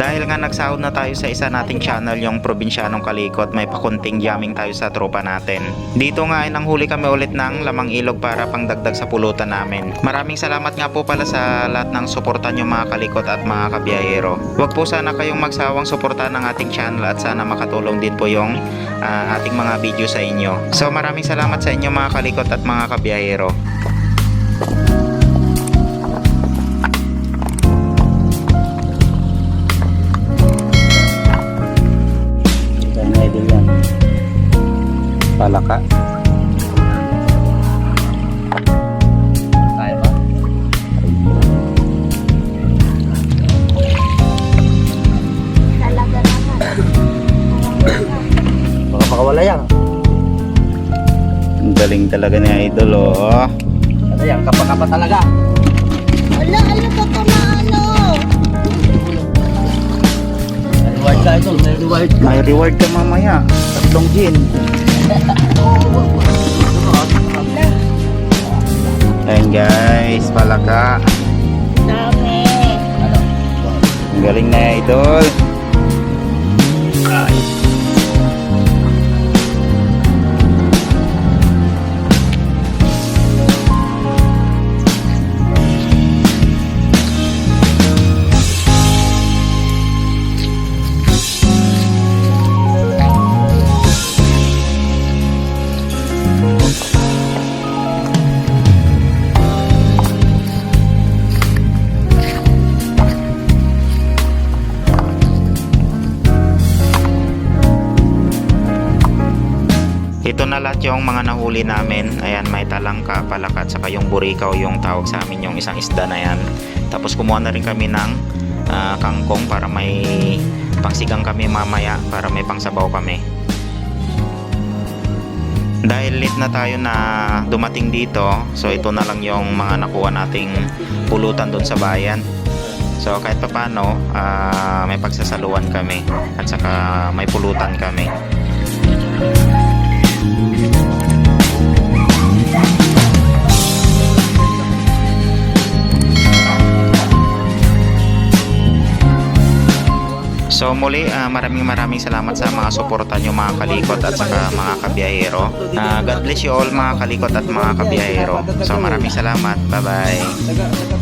Dahil nga nagsahod na tayo sa isa nating channel, yung Probinsyanong Kalikot, may pakunting jamming tayo sa tropa natin. Dito nga ay nanghuli kami ulit ng lamang ilog para pangdagdag sa pulutan namin. Maraming salamat nga po pala sa lahat ng suporta nyo mga kalikot at mga kabiyahero. Huwag po sana kayong magsawang suportahan ng ating channel at sana makatulong din po yung ating mga video sa inyo. So maraming salamat sa inyo mga kalikot at mga kabiyahero. Palaka. Kaya ba? Talaga naman. Baka makawala yan. Ang galing talaga ni Idol, oh. Ano yan? Kapa-kapa talaga. Wala, ano ka pa maano? May reward ka ito. May reward ka. May reward ka mamaya. 3 gin. Ayan guys, palaka. Dami. Ang galing na Idol. Ito na lahat yung mga nahuli namin. Ayan, may talangka, palaka, at saka yung burikaw yung tawag sa amin, yung isang isda na yan. Tapos kumuha na rin kami ng kangkong para may pangsigang kami mamaya, para may pangsabaw kami. Dahil late na tayo na dumating dito, so ito na lang yung mga nakuha nating pulutan doon sa bayan. So kahit pa paano, may pagsasaluan kami at saka may pulutan kami. So muli, maraming salamat sa mga suporta nyo mga kalikot at saka mga kabiyahero. God bless you all mga kalikot at mga kabiyahero. So maraming salamat. Bye bye.